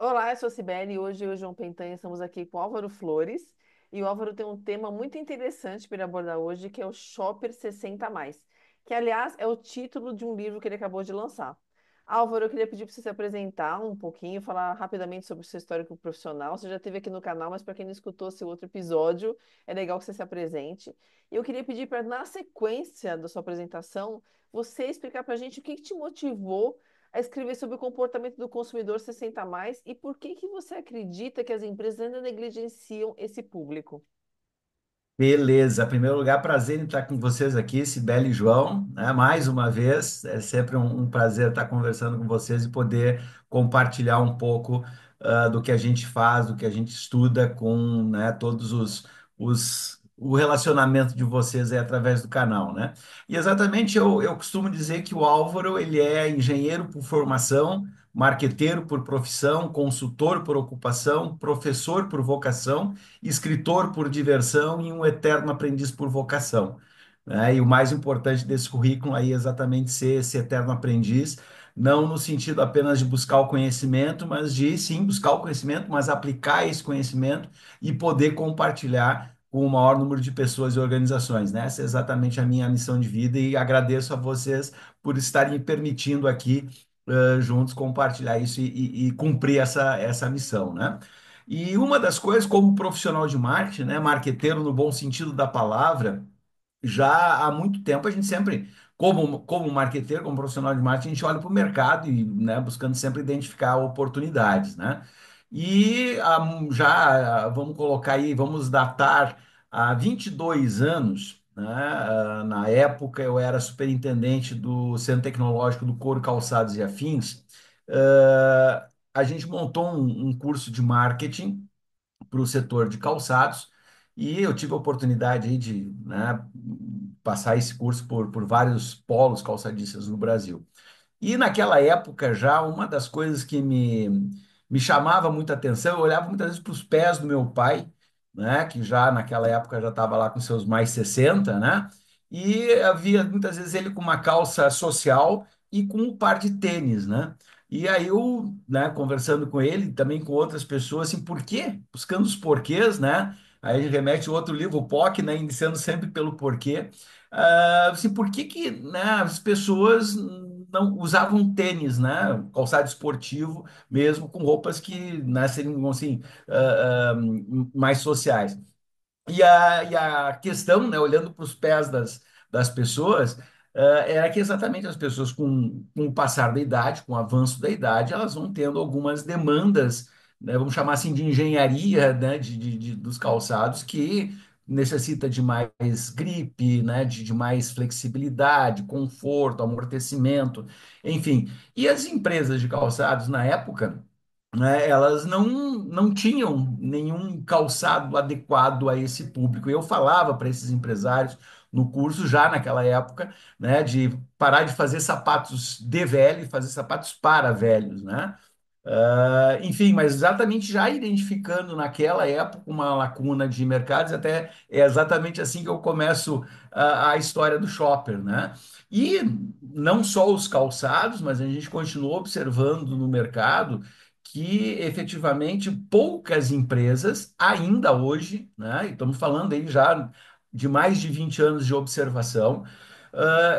Olá, eu sou a Cibele e hoje eu e o João Pentanha estamos aqui com o Álvaro Flores. E o Álvaro tem um tema muito interessante para ele abordar hoje, que é o Shopper 60 a mais, que aliás é o título de um livro que ele acabou de lançar. Álvaro, eu queria pedir para você se apresentar um pouquinho, falar rapidamente sobre o seu histórico profissional. Você já esteve aqui no canal, mas para quem não escutou seu outro episódio, é legal que você se apresente. E eu queria pedir para, na sequência da sua apresentação, você explicar para a gente o que te motivou a escrever sobre o comportamento do consumidor 60 a mais e por que que você acredita que as empresas ainda negligenciam esse público? Beleza, em primeiro lugar, prazer em estar com vocês aqui, Cibele e João, né? Mais uma vez, é sempre um prazer estar conversando com vocês e poder compartilhar um pouco do que a gente faz, do que a gente estuda com, né, todos o relacionamento de vocês aí através do canal, né? E exatamente eu costumo dizer que o Álvaro, ele é engenheiro por formação, marqueteiro por profissão, consultor por ocupação, professor por vocação, escritor por diversão e um eterno aprendiz por vocação, né? E o mais importante desse currículo aí é exatamente ser esse eterno aprendiz, não no sentido apenas de buscar o conhecimento, mas de sim buscar o conhecimento, mas aplicar esse conhecimento e poder compartilhar com o maior número de pessoas e organizações, né? Essa é exatamente a minha missão de vida e agradeço a vocês por estarem me permitindo aqui juntos compartilhar isso e cumprir essa missão, né? E uma das coisas, como profissional de marketing, né, marqueteiro no bom sentido da palavra, já há muito tempo a gente sempre, como marqueteiro, como profissional de marketing, a gente olha para o mercado e, né, buscando sempre identificar oportunidades, né? E vamos colocar aí, vamos datar há 22 anos, né? Na época eu era superintendente do Centro Tecnológico do Couro, Calçados e Afins. A gente montou um curso de marketing para o setor de calçados e eu tive a oportunidade aí de, né, passar esse curso por vários polos calçadistas no Brasil. E naquela época já uma das coisas que me chamava muita atenção, eu olhava muitas vezes para os pés do meu pai, né, que já naquela época já estava lá com seus mais 60, né, e havia muitas vezes ele com uma calça social e com um par de tênis, né. E aí eu, né, conversando com ele, também com outras pessoas, assim, por quê? Buscando os porquês, né? Aí a gente remete ao outro livro, o POC, né, iniciando sempre pelo porquê. Assim, por que que, né, as pessoas não usavam tênis, né, calçado esportivo, mesmo com roupas que, né, seriam assim, mais sociais. E a questão, né, olhando para os pés das pessoas, era que exatamente as pessoas com o passar da idade, com o avanço da idade, elas vão tendo algumas demandas, né, vamos chamar assim de engenharia, né, dos calçados que necessita de mais gripe, né, de mais flexibilidade, conforto, amortecimento, enfim. E as empresas de calçados na época, né, elas não tinham nenhum calçado adequado a esse público. E eu falava para esses empresários no curso, já naquela época, né, de parar de fazer sapatos de velho e fazer sapatos para velhos, né? Enfim, mas exatamente já identificando naquela época uma lacuna de mercados, até é exatamente assim que eu começo a história do shopper, né? E não só os calçados, mas a gente continua observando no mercado que efetivamente poucas empresas, ainda hoje, né? E estamos falando aí já de mais de 20 anos de observação,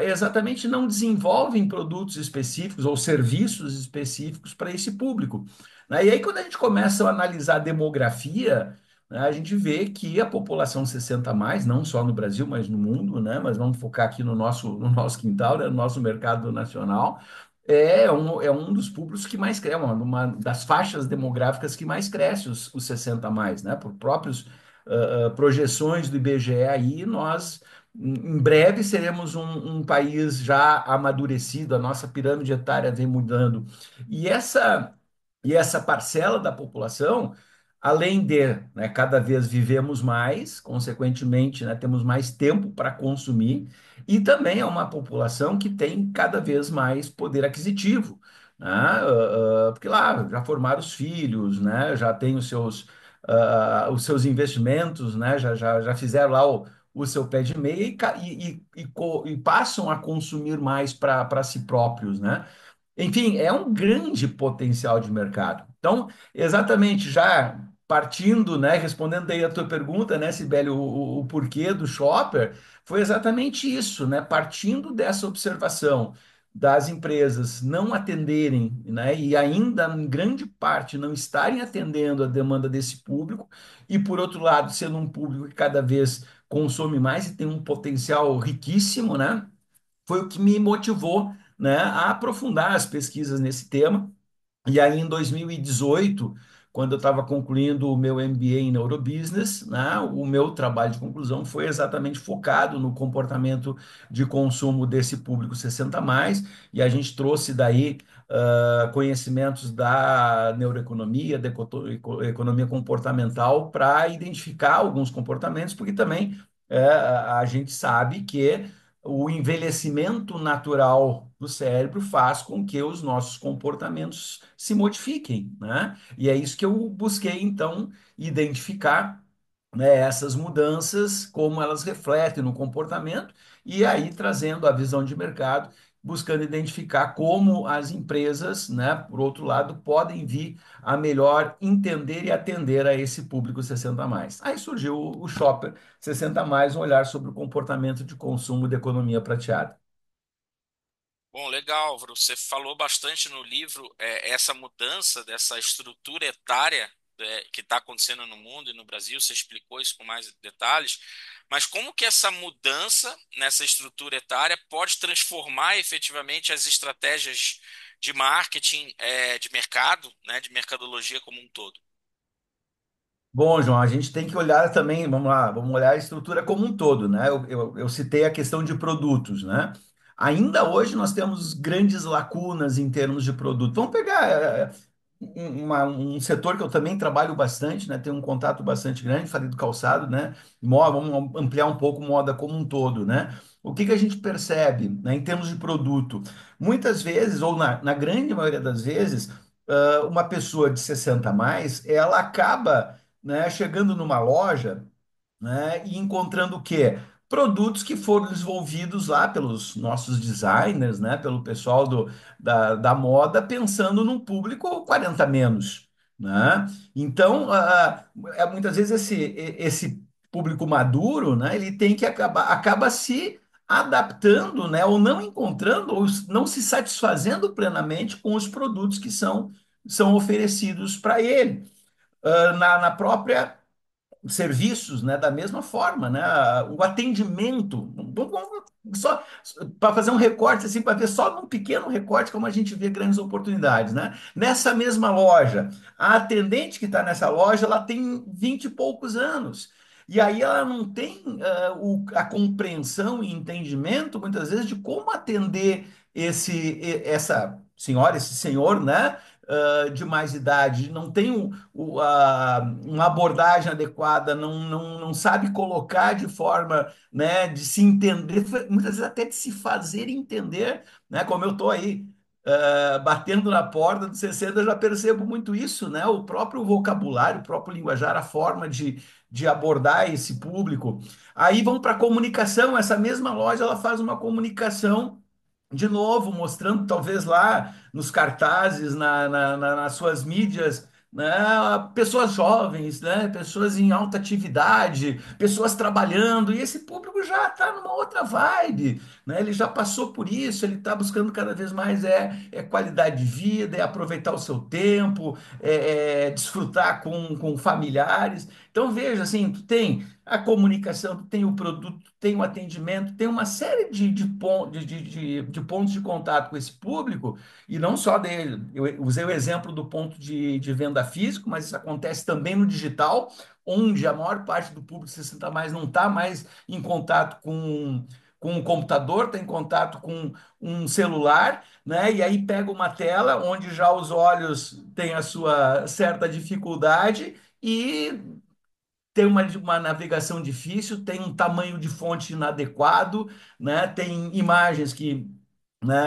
exatamente não desenvolvem produtos específicos ou serviços específicos para esse público, né? E aí, quando a gente começa a analisar a demografia, né, a gente vê que a população 60 a mais, não só no Brasil, mas no mundo, né? Mas vamos focar aqui no nosso quintal, né, no nosso mercado nacional. É um dos públicos que mais cresce, uma das faixas demográficas que mais cresce os 60 a mais, né? Por próprios projeções do IBGE aí, nós em breve seremos um país já amadurecido, a nossa pirâmide etária vem mudando. E essa parcela da população, além de, né, cada vez vivemos mais, consequentemente, né, temos mais tempo para consumir, e também é uma população que tem cada vez mais poder aquisitivo, né? Porque lá já formaram os filhos, né, já tem os seus investimentos, né, já fizeram lá o seu pé de meia e passam a consumir mais para si próprios, né? enfim, é um grande potencial de mercado. Então, exatamente, já partindo, né, respondendo aí a tua pergunta, né, Sibeli, o porquê do shopper, foi exatamente isso, né, partindo dessa observação das empresas não atenderem, né, e ainda em grande parte não estarem atendendo a demanda desse público, e por outro lado, sendo um público que cada vez consome mais e tem um potencial riquíssimo, né, foi o que me motivou, né, a aprofundar as pesquisas nesse tema. E aí, em 2018, quando eu estava concluindo o meu MBA em Neurobusiness, né, o meu trabalho de conclusão foi exatamente focado no comportamento de consumo desse público 60 mais, e a gente trouxe daí conhecimentos da neuroeconomia, da economia comportamental, para identificar alguns comportamentos, porque também a gente sabe que o envelhecimento natural do cérebro faz com que os nossos comportamentos se modifiquem, né? E é isso que eu busquei, então, identificar, né, essas mudanças, como elas refletem no comportamento, e aí trazendo a visão de mercado, buscando identificar como as empresas, né, por outro lado, podem vir a melhor entender e atender a esse público 60 a mais. Aí surgiu o Shopper 60 a mais, um olhar sobre o comportamento de consumo da economia prateada. Bom, legal, Álvaro. Você falou bastante no livro essa mudança dessa estrutura etária que está acontecendo no mundo e no Brasil. Você explicou isso com mais detalhes. Mas como que essa mudança nessa estrutura etária pode transformar efetivamente as estratégias de marketing, de mercado, né, de mercadologia como um todo? Bom, João, a gente tem que olhar também, vamos lá, vamos olhar a estrutura como um todo, né? Eu citei a questão de produtos, né? Ainda hoje nós temos grandes lacunas em termos de produto. Vamos pegar um setor que eu também trabalho bastante, né? Tenho um contato bastante grande, falei do calçado, né? Moda, vamos ampliar um pouco moda como um todo, né? O que que a gente percebe, né, em termos de produto? Muitas vezes, ou na grande maioria das vezes, uma pessoa de 60 a mais, ela acaba, né, chegando numa loja, né, e encontrando o quê? Produtos que foram desenvolvidos lá pelos nossos designers, né, pelo pessoal da moda, pensando num público 40 menos, né? Então, muitas vezes esse público maduro, né, ele tem que acaba se adaptando, né, ou não encontrando, ou não se satisfazendo plenamente com os produtos que são oferecidos para ele. Na própria serviços, né, da mesma forma, né, o atendimento, só para fazer um recorte assim, para ver só num pequeno recorte como a gente vê grandes oportunidades, né? Nessa mesma loja, a atendente que está nessa loja, ela tem 20 e poucos anos. E aí ela não tem a compreensão e entendimento, muitas vezes, de como atender essa senhora, esse senhor, né? De mais idade, não tem uma abordagem adequada, não sabe colocar de forma, né, de se entender, muitas vezes até de se fazer entender, né, como eu estou aí batendo na porta dos 60, eu já percebo muito isso, né, o próprio vocabulário, o próprio linguajar, a forma de abordar esse público. Aí vão para a comunicação, essa mesma loja, ela faz uma comunicação de novo, mostrando talvez lá nos cartazes, nas suas mídias, né, pessoas jovens, né, pessoas em alta atividade, pessoas trabalhando, e esse público já está numa outra vibe, né, ele já passou por isso, ele está buscando cada vez mais qualidade de vida, é aproveitar o seu tempo, é desfrutar com familiares. Então veja, assim, tu tem a comunicação, tem o produto, tem o atendimento, tem uma série de pontos de contato com esse público, e não só dele. Eu usei o exemplo do ponto de venda físico, mas isso acontece também no digital, onde a maior parte do público 60 mais não está mais em contato com um computador, está em contato com um celular, né? E aí pega uma tela onde já os olhos têm a sua certa dificuldade e tem uma navegação difícil, tem um tamanho de fonte inadequado, né? Tem imagens que, né,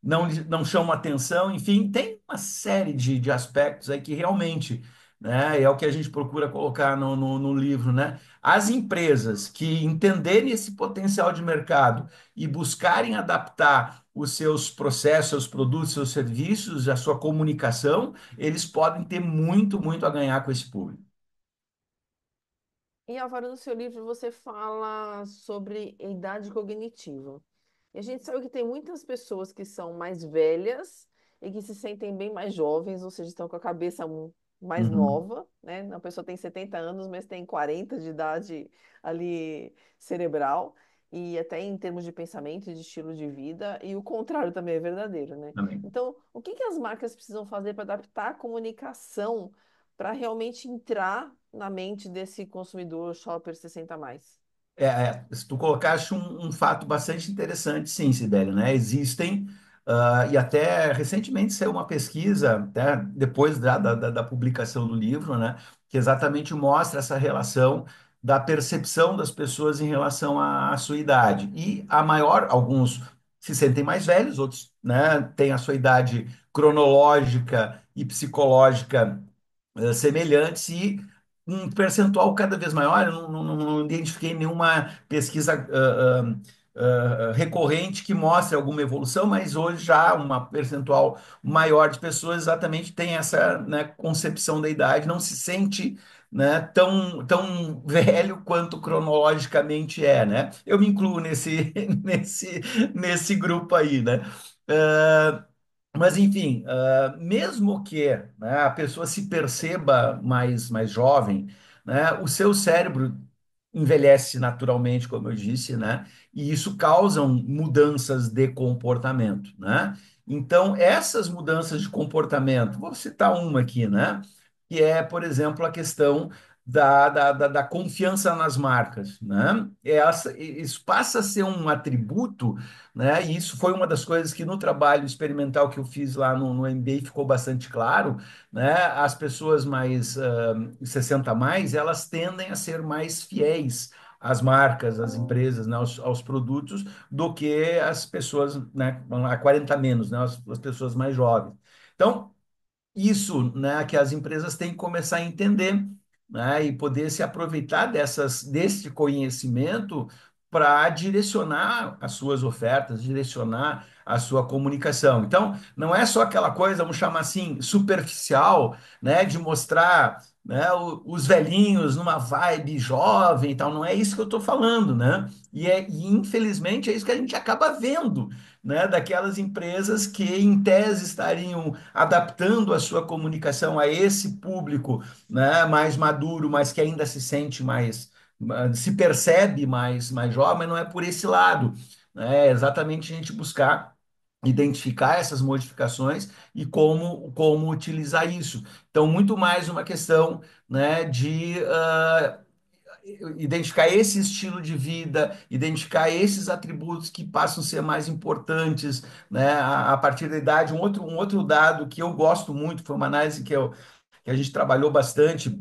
não chamam atenção, enfim, tem uma série de aspectos aí que realmente, né, é o que a gente procura colocar no livro, né? As empresas que entenderem esse potencial de mercado e buscarem adaptar os seus processos, seus produtos, seus serviços, a sua comunicação, eles podem ter muito, muito a ganhar com esse público. E, Álvaro, no seu livro você fala sobre idade cognitiva. E a gente sabe que tem muitas pessoas que são mais velhas e que se sentem bem mais jovens, ou seja, estão com a cabeça mais Uhum. nova, né? A pessoa tem 70 anos, mas tem 40 de idade ali cerebral, e até em termos de pensamento e de estilo de vida, e o contrário também é verdadeiro, né? Também. Então, o que que as marcas precisam fazer para adaptar a comunicação para realmente entrar na mente desse consumidor shopper 60 mais? Se tu colocaste um fato bastante interessante, sim, Sibeli, né? Existem, e até recentemente saiu uma pesquisa, até depois da publicação do livro, né? Que exatamente mostra essa relação da percepção das pessoas em relação à sua idade. E a maior, alguns se sentem mais velhos, outros, né, têm a sua idade cronológica e psicológica semelhantes e um percentual cada vez maior. Eu não identifiquei nenhuma pesquisa recorrente que mostre alguma evolução, mas hoje já uma percentual maior de pessoas exatamente tem essa, né, concepção da idade, não se sente, né, tão velho quanto cronologicamente é, né? Eu me incluo nesse grupo aí, né? Ah, mas, enfim, mesmo que, né, a pessoa se perceba mais jovem, né, o seu cérebro envelhece naturalmente, como eu disse, né, e isso causam mudanças de comportamento, né? Então, essas mudanças de comportamento, vou citar uma aqui, né, que é, por exemplo, a questão da confiança nas marcas, né? Isso passa a ser um atributo, né? E isso foi uma das coisas que no trabalho experimental que eu fiz lá no MBA ficou bastante claro, né? As pessoas mais 60 a mais, elas tendem a ser mais fiéis às marcas, às empresas, né? Aos produtos, do que as pessoas, né? A 40 a menos, né? As pessoas mais jovens. Então, isso, né, que as empresas têm que começar a entender, né, e poder se aproveitar desse conhecimento para direcionar as suas ofertas, direcionar a sua comunicação. Então, não é só aquela coisa, vamos chamar assim, superficial, né, de mostrar, né, os velhinhos numa vibe jovem e tal. Não é isso que eu estou falando, né? E infelizmente é isso que a gente acaba vendo, né, daquelas empresas que em tese estariam adaptando a sua comunicação a esse público, né, mais maduro, mas que ainda se sente mais, se percebe mais jovem, mas não é por esse lado, né? É exatamente a gente buscar identificar essas modificações e como utilizar isso. Então, muito mais uma questão, né, de identificar esse estilo de vida, identificar esses atributos que passam a ser mais importantes, né, a partir da idade. Um outro dado que eu gosto muito, foi uma análise que a gente trabalhou bastante,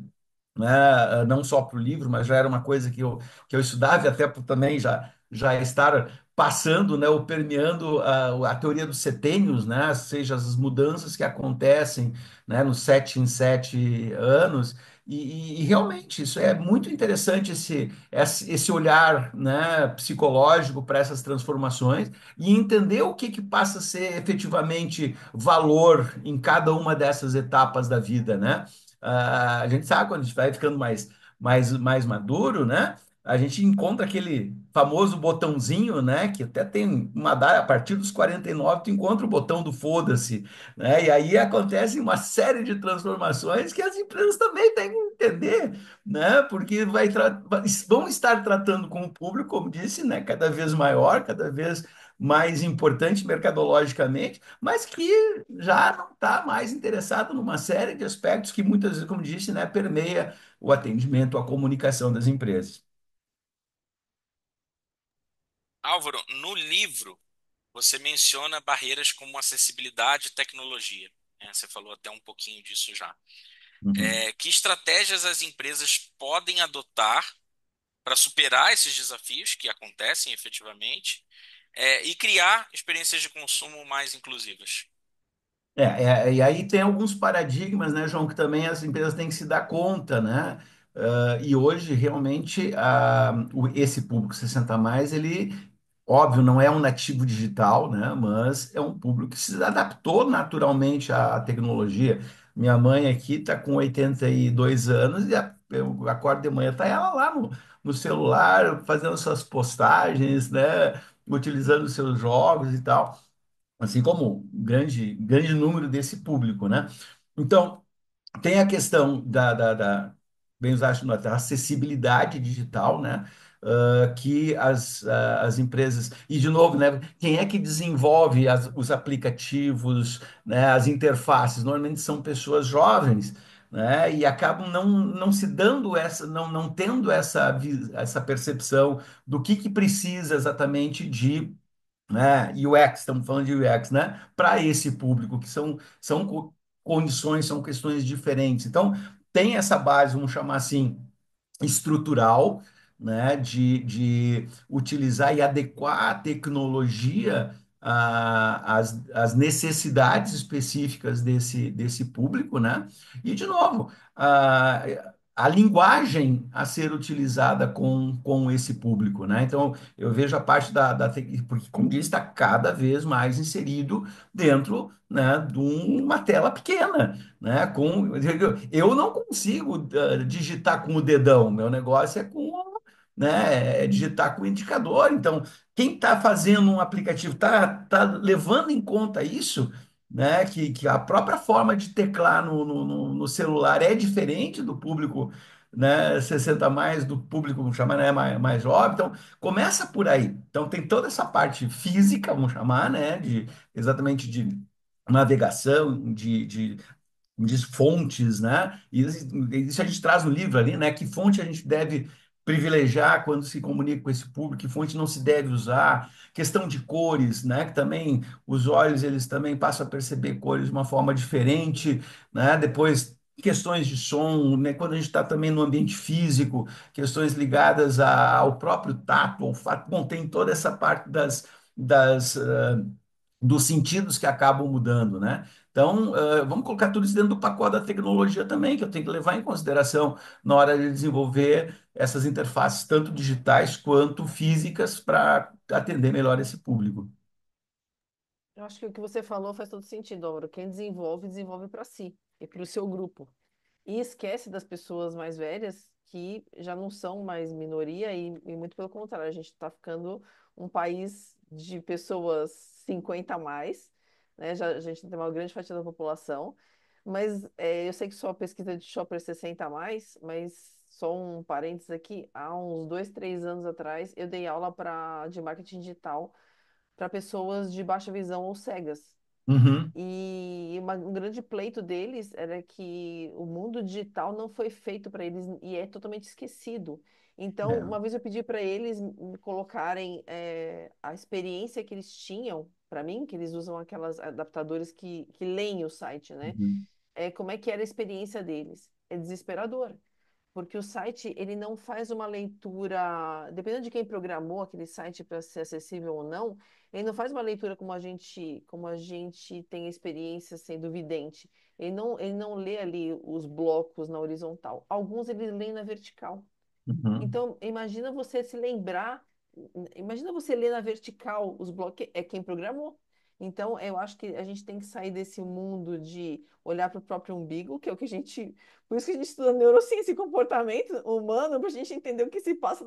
né, não só para o livro, mas já era uma coisa que eu estudava, e até por também já estar passando, né, ou permeando a teoria dos setênios, né, ou seja, as mudanças que acontecem, né, nos 7 em 7 anos, e realmente isso é muito interessante, esse olhar, né, psicológico para essas transformações e entender o que passa a ser efetivamente valor em cada uma dessas etapas da vida, né? A gente sabe quando a gente vai ficando mais maduro, né? A gente encontra aquele famoso botãozinho, né? Que até tem uma data, a partir dos 49, tu encontra o botão do foda-se, né? E aí acontece uma série de transformações que as empresas também têm que entender, né? Porque vão estar tratando com o público, como disse, né? Cada vez maior, cada vez mais importante mercadologicamente, mas que já não está mais interessado numa série de aspectos que muitas vezes, como disse, né, permeia o atendimento, a comunicação das empresas. Álvaro, no livro você menciona barreiras como acessibilidade e tecnologia. Você falou até um pouquinho disso já. Uhum. Que estratégias as empresas podem adotar para superar esses desafios que acontecem efetivamente, e criar experiências de consumo mais inclusivas? E aí tem alguns paradigmas, né, João, que também as empresas têm que se dar conta, né? E hoje, realmente, esse público 60 a mais, ele óbvio, não é um nativo digital, né? Mas é um público que se adaptou naturalmente à tecnologia. Minha mãe aqui está com 82 anos e eu acordo de manhã, tá ela lá no celular, fazendo suas postagens, né? Utilizando seus jogos e tal, assim como um grande número desse público, né? Então, tem a questão bem usaste da acessibilidade digital, né? Que as empresas, e de novo, né? Quem é que desenvolve os aplicativos, né? As interfaces? Normalmente são pessoas jovens, né? E acabam não se dando essa, não tendo essa percepção do que precisa exatamente de, né, UX, estamos falando de UX, né, para esse público, que são condições, são questões diferentes. Então, tem essa base, vamos chamar assim, estrutural, né, de utilizar e adequar a tecnologia às necessidades específicas desse público, né? E, de novo, a linguagem a ser utilizada com esse público, né? Então, eu vejo a parte porque, como disse, está cada vez mais inserido dentro, né, de uma tela pequena, né? Eu não consigo digitar com o dedão, meu negócio é né, é digitar com o indicador. Então, quem está fazendo um aplicativo tá levando em conta isso, né? Que a própria forma de teclar no celular é diferente do público, né, 60 mais, do público, vamos chamar, né, mais jovem. Então, começa por aí. Então, tem toda essa parte física, vamos chamar, né, exatamente de navegação, diz fontes, né? E isso a gente traz no livro ali, né? Que fonte a gente deve privilegiar quando se comunica com esse público, que fonte não se deve usar, questão de cores, né? Que também os olhos eles também passam a perceber cores de uma forma diferente, né? Depois questões de som, né? Quando a gente está também no ambiente físico, questões ligadas ao próprio tato, olfato, bom, tem toda essa parte das dos sentidos que acabam mudando, né? Então, vamos colocar tudo isso dentro do pacote da tecnologia também, que eu tenho que levar em consideração na hora de desenvolver essas interfaces, tanto digitais quanto físicas, para atender melhor esse público. Eu acho que o que você falou faz todo sentido, Álvaro. Quem desenvolve, desenvolve para si e para o seu grupo. E esquece das pessoas mais velhas que já não são mais minoria e muito pelo contrário, a gente está ficando um país de pessoas 50 a mais, né? Já, a gente tem uma grande fatia da população, mas eu sei que só a pesquisa de Shopper 60 a mais, mas só um parênteses aqui, há uns 2, 3 anos atrás eu dei aula de marketing digital para pessoas de baixa visão ou cegas. Uhum. E um grande pleito deles era que o mundo digital não foi feito para eles e é totalmente esquecido. Então, É. uma vez eu pedi para eles me colocarem a experiência que eles tinham, para mim, que eles usam aquelas adaptadores que leem o site, né? Uhum. Como é que era a experiência deles? É desesperador, porque o site ele não faz uma leitura, dependendo de quem programou aquele site para ser acessível ou não, ele não faz uma leitura como a gente tem experiência sendo vidente. Ele não lê ali os blocos na horizontal. Alguns ele lê na vertical. Uhum. Então, imagina você ler na vertical os blocos, é quem programou. Então, eu acho que a gente tem que sair desse mundo de olhar para o próprio umbigo, que é o que a gente. Por isso que a gente estuda neurociência e comportamento humano, para a gente entender o que se passa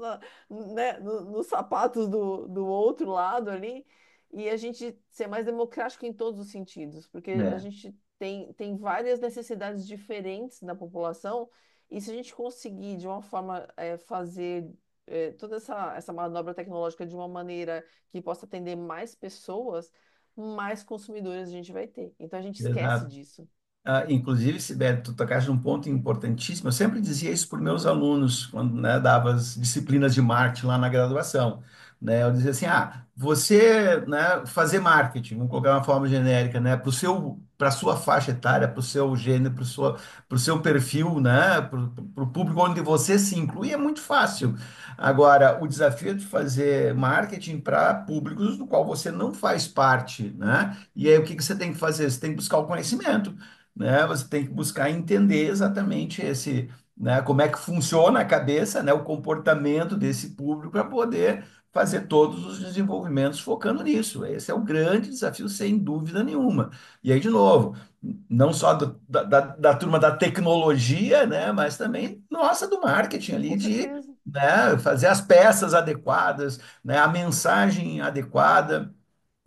né, nos sapatos do outro lado ali, e a gente ser mais democrático em todos os sentidos, porque a É, gente tem várias necessidades diferentes da população e se a gente conseguir, de uma forma, fazer toda essa manobra tecnológica de uma maneira que possa atender mais pessoas, mais consumidores a gente vai ter. Então a gente esquece exato. disso. Inclusive, Sibeli, tu tocaste num ponto importantíssimo. Eu sempre dizia isso para os meus alunos, quando, né, dava as disciplinas de marketing lá na graduação. Né? Eu dizia assim, você, né, fazer marketing, vamos colocar uma forma genérica, né, para a sua faixa etária, para o seu gênero, para o seu perfil, né, para o público onde você se inclui, é muito fácil. Agora, o desafio é de fazer marketing para públicos do qual você não faz parte, né? E aí, o que que você tem que fazer? Você tem que buscar o conhecimento, né? Você tem que buscar entender exatamente né, como é que funciona a cabeça, né, o comportamento desse público para poder fazer todos os desenvolvimentos focando nisso. Esse é o grande desafio, sem dúvida nenhuma. E aí, de novo, não só da turma da tecnologia, né, mas também nossa do marketing ali Com de, certeza. né, fazer as peças adequadas, né, a mensagem adequada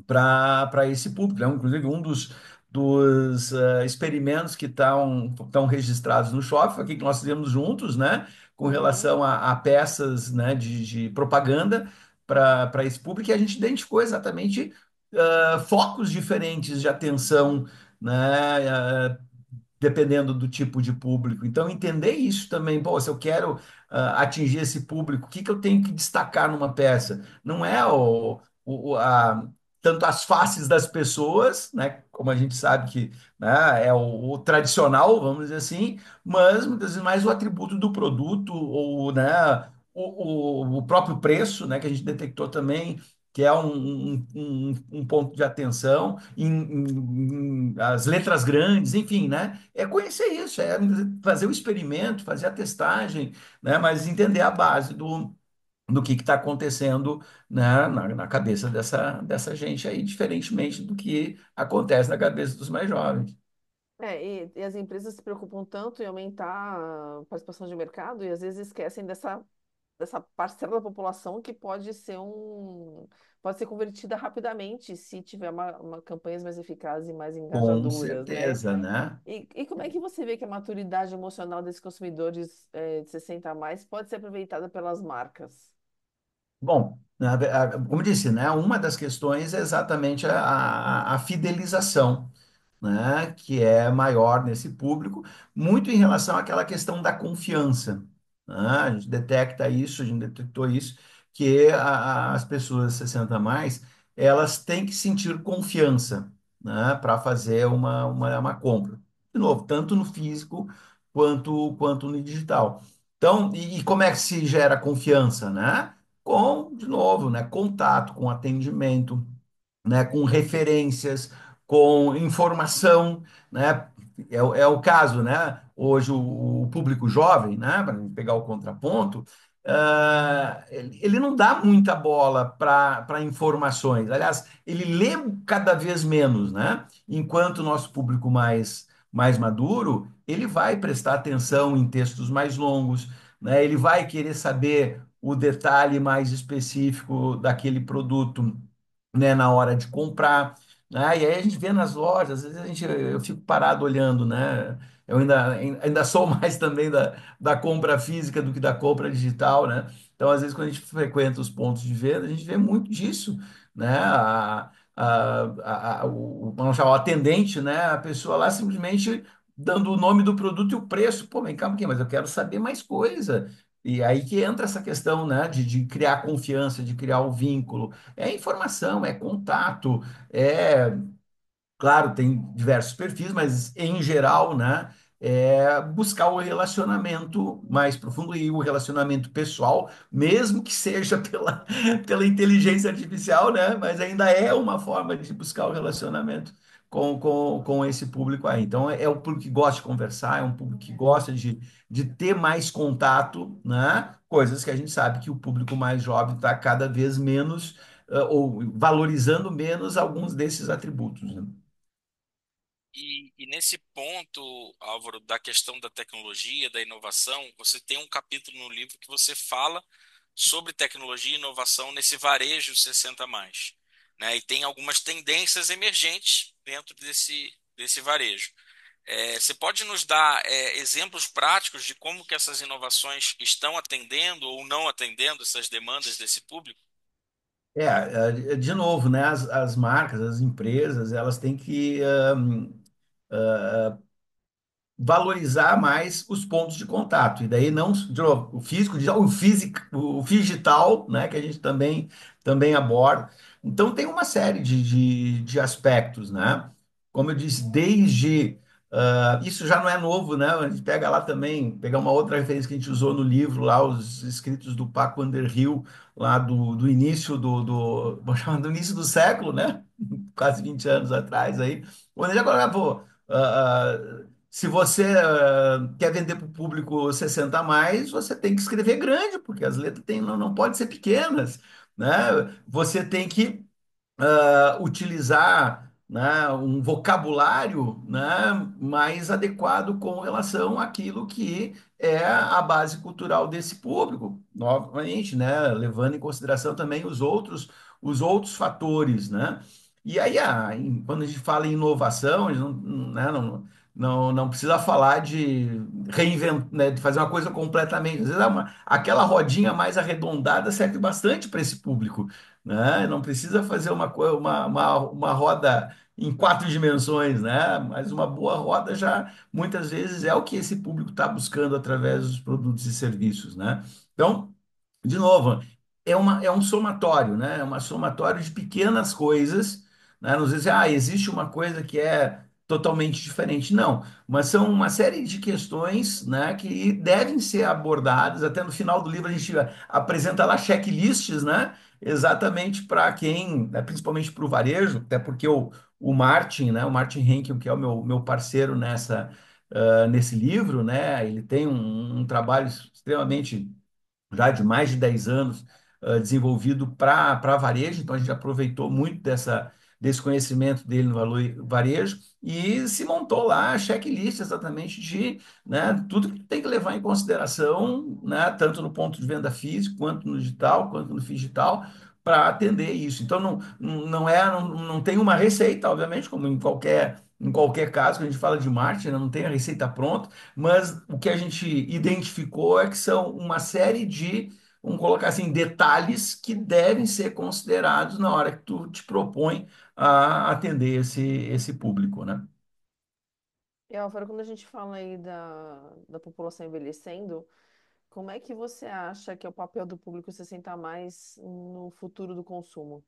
para esse público. Inclusive, um dos experimentos que estão registrados no shopping, foi aqui que nós fizemos juntos, né, com Uhum. relação a peças, né, de propaganda para esse público, e a gente identificou exatamente focos diferentes de atenção, né, dependendo do tipo de público. Então, entender isso também, pô, se eu quero atingir esse público, o que que eu tenho que destacar numa peça? Não é tanto as faces das pessoas, né, como a gente sabe que, né, é o tradicional, vamos dizer assim, mas muitas vezes mais o atributo do produto ou, né, o próprio preço, né, que a gente detectou também, que é um ponto de atenção, as letras grandes, enfim, né? É conhecer isso, é fazer o experimento, fazer a testagem, né? Mas entender a base do que está acontecendo, né, na cabeça dessa gente aí, diferentemente do que acontece na cabeça dos mais jovens. E as empresas se preocupam tanto em aumentar a participação de mercado e às vezes esquecem dessa parcela da população que pode ser convertida rapidamente se tiver campanhas mais eficazes e mais Com engajadoras, né? certeza, né? E como é que você vê que a maturidade emocional desses consumidores de 60 a mais pode ser aproveitada pelas marcas? Bom, como disse, né, uma das questões é exatamente a fidelização, né, que é maior nesse público, muito em relação àquela questão da confiança, né? A gente detecta isso, a gente detectou isso, que as pessoas 60 a mais, elas têm que sentir confiança, né, para fazer uma compra. De novo, tanto no físico quanto no digital. Então, e como é que se gera confiança, né? Com, de novo, né, contato, com atendimento, né, com referências, com informação, né? É o caso, né? Hoje o público jovem, né, para pegar o contraponto, ele não dá muita bola para informações. Aliás, ele lê cada vez menos, né? Enquanto o nosso público mais maduro, ele vai prestar atenção em textos mais longos, né? Ele vai querer saber o detalhe mais específico daquele produto, né, na hora de comprar, né? E aí a gente vê nas lojas, às vezes eu fico parado olhando, né? Eu ainda sou mais também da compra física do que da compra digital, né? Então, às vezes, quando a gente frequenta os pontos de venda, a gente vê muito disso, né? Vamos chamar o atendente, né? A pessoa lá simplesmente dando o nome do produto e o preço. Pô, vem cá um pouquinho, mas eu quero saber mais coisa. E aí que entra essa questão, né, de criar confiança, de criar o vínculo. É informação, é contato, é, claro, tem diversos perfis, mas em geral, né, é buscar o relacionamento mais profundo e o relacionamento pessoal, mesmo que seja pela inteligência artificial, né, mas ainda é uma forma de buscar o relacionamento com esse público aí. Então, é um público que gosta de conversar, é um público que gosta de ter mais contato, né, coisas que a gente sabe que o público mais jovem está cada vez menos, ou valorizando menos alguns desses atributos, né? E nesse ponto, Álvaro, da questão da tecnologia, da inovação, você tem um capítulo no livro que você fala sobre tecnologia e inovação nesse varejo 60 mais, né? E tem algumas tendências emergentes dentro desse varejo. Você pode nos dar exemplos práticos de como que essas inovações estão atendendo ou não atendendo essas demandas desse público? De novo, né, as marcas, as empresas, elas têm que valorizar mais os pontos de contato. E daí não, de novo, o físico, o digital, né, que a gente também aborda. Então tem uma série de aspectos, né? Como eu disse, desde isso já não é novo, né? A gente pega lá também, pegar uma outra referência que a gente usou no livro, lá os escritos do Paco Underhill, lá do início vamos chamar do início do século, né? Quase 20 anos atrás aí, onde ele agora, pô, se você quer vender para o público 60 a mais, você tem que escrever grande, porque as letras não podem ser pequenas, né? Você tem que utilizar, né, um vocabulário, né, mais adequado com relação àquilo que é a base cultural desse público, novamente, né, levando em consideração também os outros fatores, né? E aí, quando a gente fala em inovação, a gente não precisa falar de reinventar, né, de fazer uma coisa completamente. Às vezes, aquela rodinha mais arredondada serve bastante para esse público, né? Não precisa fazer uma roda em 4 dimensões, né? Mas uma boa roda já muitas vezes é o que esse público está buscando através dos produtos e serviços, né? Então, de novo, é um somatório, né? É uma somatório de pequenas coisas, né? Não sei se existe uma coisa que é totalmente diferente. Não, mas são uma série de questões, né, que devem ser abordadas. Até no final do livro a gente apresenta lá checklists, né? Exatamente para quem, né, principalmente para o varejo, até porque o Martin, né, o Martin Henkel, que é o meu parceiro nesse livro, né, ele tem um trabalho extremamente já de mais de 10 anos, desenvolvido para varejo, então a gente aproveitou muito desse conhecimento dele no varejo e se montou lá a checklist exatamente de, né, tudo que tem que levar em consideração, né, tanto no ponto de venda físico, quanto no digital, quanto no digital, para atender isso. Então não tem uma receita, obviamente, como em qualquer caso, que a gente fala de marketing, né, não tem a receita pronta, mas o que a gente identificou é que são uma série de, vamos colocar assim, detalhes que devem ser considerados na hora que tu te propõe a atender esse público, né? E Álvaro, quando a gente fala aí da população envelhecendo, como é que você acha que é o papel do público 60 a mais no futuro do consumo?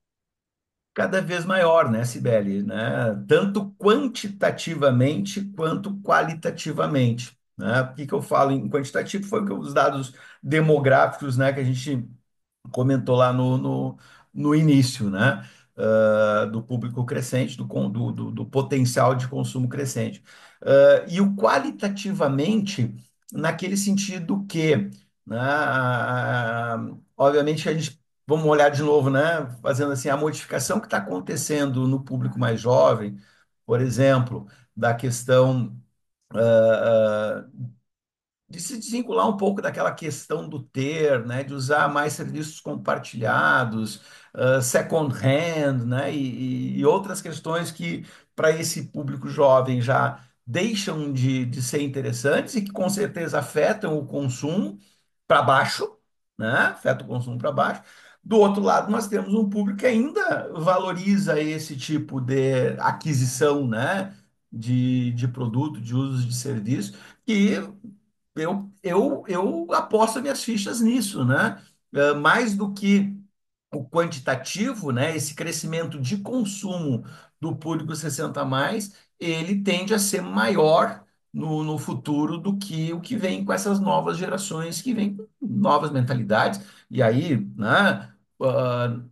Cada vez maior, né, Cibele, né? Tanto quantitativamente quanto qualitativamente, né? Por que que eu falo em quantitativo? Foi que os dados demográficos, né, que a gente comentou lá no início, né? Do público crescente, do potencial de consumo crescente. E o qualitativamente, naquele sentido que, né, obviamente, a gente, vamos olhar de novo, né? Fazendo assim, a modificação que está acontecendo no público mais jovem, por exemplo, da questão de se desvincular um pouco daquela questão do ter, né, de usar mais serviços compartilhados, second hand, né, e outras questões que para esse público jovem já deixam de ser interessantes e que com certeza afetam o consumo para baixo, né, afeta o consumo para baixo. Do outro lado, nós temos um público que ainda valoriza esse tipo de aquisição, né, de produto, de uso de serviço, que eu aposto minhas fichas nisso, né? Mais do que o quantitativo, né, esse crescimento de consumo do público 60 a mais, ele tende a ser maior no futuro do que o que vem com essas novas gerações, que vêm com novas mentalidades. E aí, né,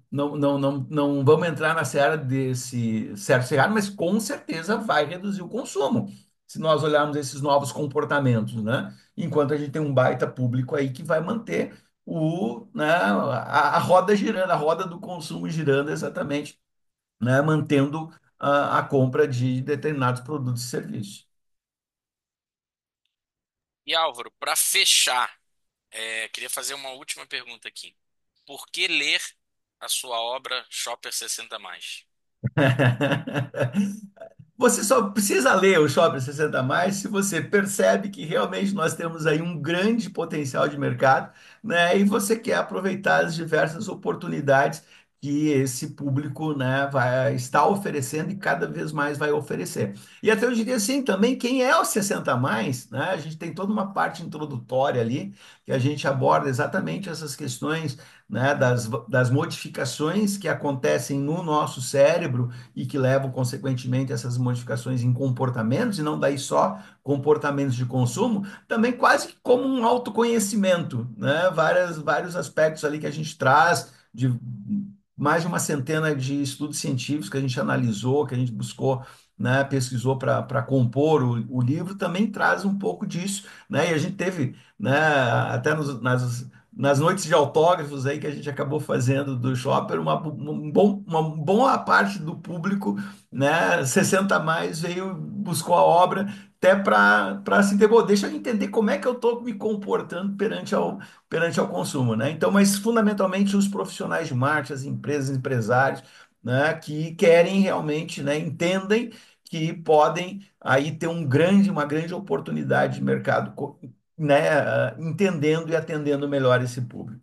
não vamos entrar na seara desse certo e errado, mas com certeza vai reduzir o consumo, se nós olharmos esses novos comportamentos, né? Enquanto a gente tem um baita público aí que vai manter né, a roda girando, a roda do consumo girando exatamente, né, mantendo a compra de determinados produtos e serviços. E Álvaro, para fechar, queria fazer uma última pergunta aqui. Por que ler a sua obra Shopper 60 mais? Você só precisa ler o Shopping 60 mais se você percebe que realmente nós temos aí um grande potencial de mercado, né? E você quer aproveitar as diversas oportunidades que esse público, né, vai estar oferecendo e cada vez mais vai oferecer. E até eu diria assim, também quem é o 60 mais, né? A gente tem toda uma parte introdutória ali que a gente aborda exatamente essas questões, né, das modificações que acontecem no nosso cérebro e que levam, consequentemente, essas modificações em comportamentos, e não daí só comportamentos de consumo, também quase que como um autoconhecimento, né? Vários aspectos ali que a gente traz, de mais de uma centena de estudos científicos que a gente analisou, que a gente buscou, né, pesquisou para compor o livro, também traz um pouco disso, né? E a gente teve, né, até nas noites de autógrafos aí que a gente acabou fazendo do Shopper, uma boa parte do público, né, 60 a mais veio, buscou a obra até para se entender, "Bom, deixa eu entender como é que eu estou me comportando perante ao consumo, né? Então, mas fundamentalmente os profissionais de marketing, as empresas, empresários, né, que querem realmente, né, entendem que podem aí ter uma grande oportunidade de mercado, né, entendendo e atendendo melhor esse público.